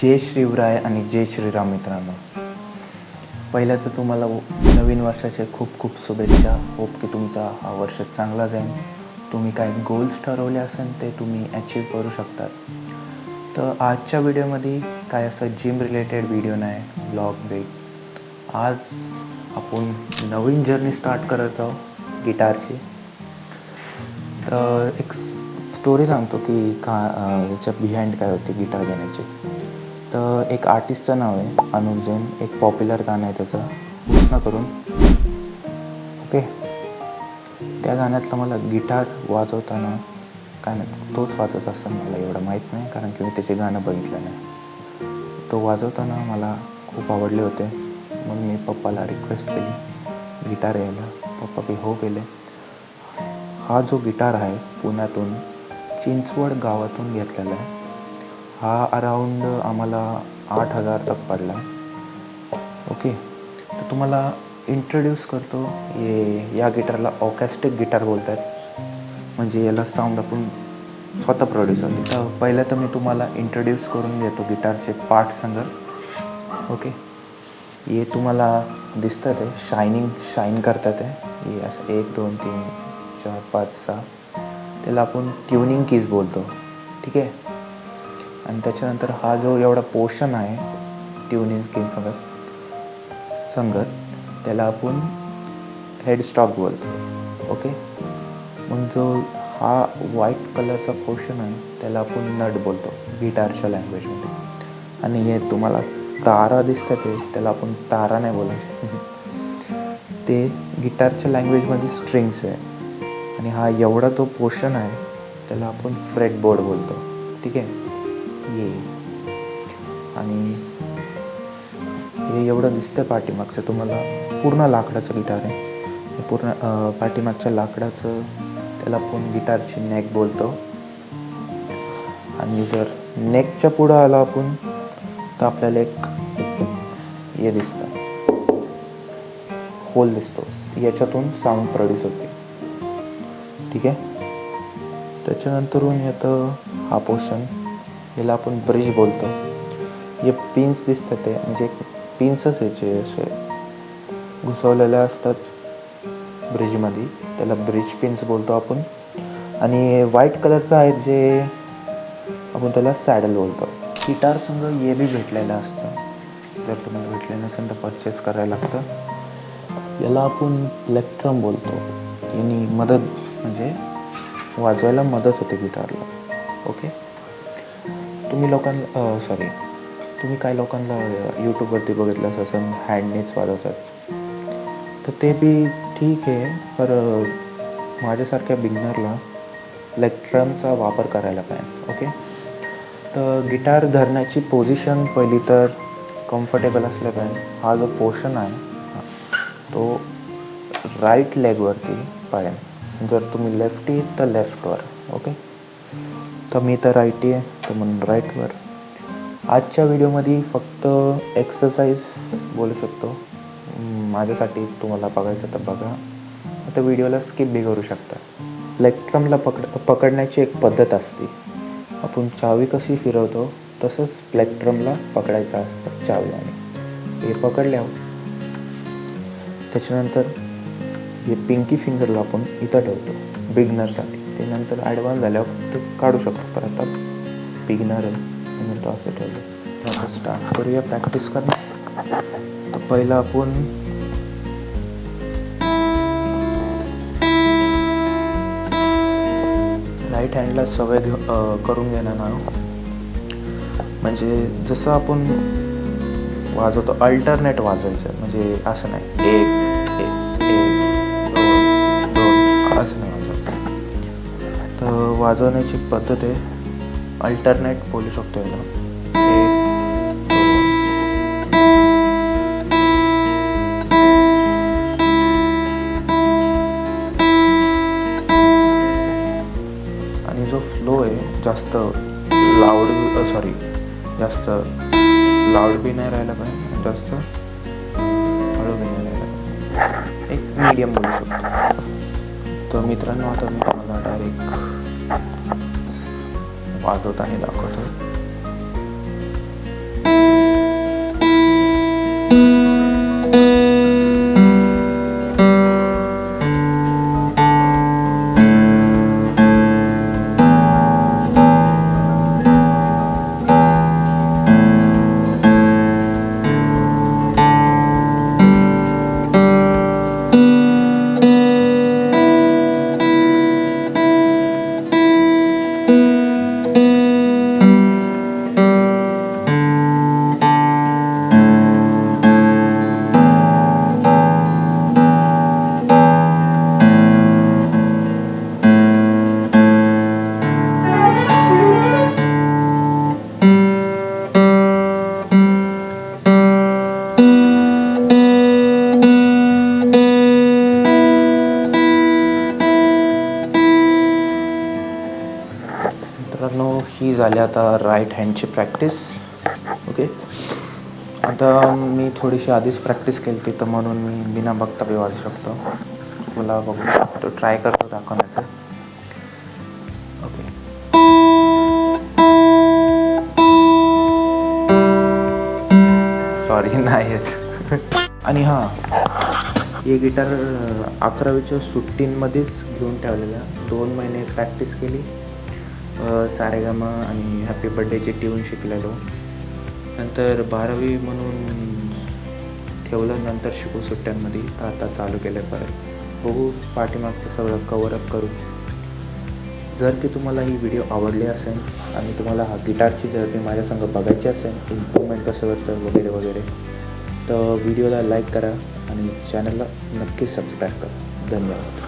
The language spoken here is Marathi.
जय शिवराय आणि जय श्रीराम मित्रांनो. पहिलं तर तुम्हाला नवीन वर्षाचे खूप खूप शुभेच्छा. होप की तुमचा हा वर्ष चांगला जाईल. तुम्ही काय गोल्स ठरवले असेल ते तुम्ही अचीव करू शकतात. तर आजच्या व्हिडिओमध्ये काय असं जिम रिलेटेड व्हिडिओ नाही, ब्लॉग बिग. आज आपण नवीन जर्नी स्टार्ट करत आहोत गिटारची. तर एक स्टोरी सांगतो की याच्या बिहाइंड काय होती गिटार घेण्याची. तर एक आर्टिस्टचं नाव आहे अनुज जैन. एक पॉप्युलर गाणं आहे त्याचं, हुस्न करून. ओके, त्या गाण्यातलं मला गिटार वाजवताना काय नाही, तोच वाजवत असताना मला एवढं माहीत नाही, कारण की मी त्याचे गाणं बघितलं नाही. तो वाजवताना मला खूप आवडले होते. मग मी पप्पाला रिक्वेस्ट केली गिटार यायला. पप्पा बी हो केले. हा जो गिटार आहे पुण्यातून चिंचवड गावातून घेतलेला आहे. हा अराऊंड आम्हाला 8,000 तक पडला. ओके, तर तुम्हाला इंट्रोड्यूस करतो. या गिटारला ऑकॅस्टिक गिटार बोलतात. म्हणजे याला साऊंड आपण स्वतः प्रोड्यूस होते. तर पहिलं तर मी तुम्हाला इंट्रोड्यूस करून देतो गिटारचे पार्ट संगत. ओके, हे तुम्हाला दिसतात आहे, शाईन करतात आहे. हे असं 1 2 3 4 5 6 त्याला आपण ट्युनिंग कीज बोलतो. ठीक आहे. आणि त्याच्यानंतर हा जो एवढा पोर्शन आहे ट्युनिंग कीज संगत त्याला आपण हेडस्टॉक बोलतो. ओके, मग जो हा व्हाईट कलरचा पोर्शन आहे त्याला आपण नट बोलतो गिटारच्या लँग्वेजमध्ये. आणि हे तुम्हाला तारा दिसतात त्याला आपण तारा नाही बोलायचं. ते गिटारच्या लँग्वेजमध्ये स्ट्रिंग्स आहे. आणि हा एवढा तो पोर्शन आहे त्याला आपण फ्रेटबोर्ड बोलतो. ठीक आहे. ये आणि हे एवढं दिसतं पाठीमागचं तुम्हाला. पूर्ण लाकडाचं गिटार आहे हे. पूर्ण पाठीमागच्या लाकडाचं त्याला आपण गिटारची नेक बोलतो. आणि जर नेकच्या पुढं आलो आपण तर आपल्याला एक हे दिसतं, होल दिसतो. याच्यातून साऊंड प्रोड्यूस होते. ठीक आहे. त्याच्यानंतरून येतं हा पोर्शन, याला आपण ब्रिज बोलतो. हे पिन्स दिसतात ते म्हणजे पिन्सच याचे असे घुसवलेले असतात ब्रिजमध्ये, त्याला ब्रिज पिन्स बोलतो आपण. आणि व्हाईट कलरचं आहे जे आपण त्याला सॅडल बोलतो. गिटार संग हे बी भेटलेलं असतं. जर तुम्हाला भेटले नसेल तर परचेस करायला लागतं. याला आपण प्लेक्ट्रम बोलतो. यानी मदत म्हणजे वाजवायला मदत होते गिटारला. ओके, तुम्ही काही लोकांना यूट्यूबवरती बघितलं असं हँडनेच वाजवतात. तर ते बी ठीक आहे, पर माझ्यासारख्या बिगनरला प्लेक्ट्रमचा वापर करायला पाहिजे. ओके, तर गिटार धरण्याची पोझिशन पहिली तर कम्फर्टेबल असलं पाहिजे. हा जो पोर्शन आहे तो राईट लेगवरती पाहिजे. जर तुम्ही लेफ्टी तर लेफ्टवर. ओके, तर मी तर राईटी आहे तर म्हणून राईटवर. आजच्या व्हिडिओमध्ये फक्त एक्सरसाइज बोलू शकतो. माझ्यासाठी तुम्हाला बघायचं तर बघा, आता व्हिडिओला स्किप बी करू शकता. प्लेक्ट्रमला पकडण्याची एक पद्धत असते. आपण चावी कशी फिरवतो तसंच प्लेक्ट्रमला पकडायचं असतं चावीने. हे पकडल्यावर त्याच्यानंतर हे पिंकी फिंगरला आपण इथं ठेवतो बिगनरसाठी. ते नंतर ॲडव्हान्स झाल्यावर ते काढू शकतो. परत आता बिगनर आहे म्हणून तो असं ठेवलं. आता स्टार्ट करूया प्रॅक्टिस करणं. तर पहिलं आपण राईट हँडला सवय करून घेणार आहोत. म्हणजे जसं आपण वाजवतो अल्टरनेट वाजवायचं. म्हणजे असं नाही एक एक एक दोन दोन असं नाही वाजवायचं. तर वाजवण्याची पद्धत आहे अल्टरनेट बोलू शकतो याला. आणि जो फ्लो आहे जास्त लाऊड बी नाही राहिला पाहिजे, जास्त हळू बी नाही राहिला पाहिजे. एक मीडियम बोलू शकतो. तर मित्रांनो, आता मी तुम्हाला डायरेक्ट वाजवताना दाखवतो. झाली आता राईट हँडची प्रॅक्टिस. ओके, आता मी थोडीशी आधीच प्रॅक्टिस केली होती, तर म्हणून मी बिना बघता बी वाजू शकतो. तुला बघू शकतो, ट्राय करतो दाखवण्याचं. ओके, सॉरी नाही येत. आणि हां, हे गिटार 11वीच्या सुट्टींमध्येच घेऊन ठेवलेलं. 2 महिने प्रॅक्टिस केली, सारेगामा आणि हॅपी बर्थडेची ट्यून शिकलेलो. नंतर 12वी म्हणून ठेवलं, नंतर शिकू सुट्ट्यांमध्ये. तर आता चालू केलं परत. बघू पाठीमागचं सगळं कवरअप करू. जर की तुम्हाला ही व्हिडिओ आवडली असेल आणि तुम्हाला हा गिटारची जर की माझ्यासंग बघायची असेल, इम्प्रूव्हमेंट कसं करतं वगैरे वगैरे, तर व्हिडिओला लाईक करा आणि चॅनलला नक्की सबस्क्राईब करा. धन्यवाद.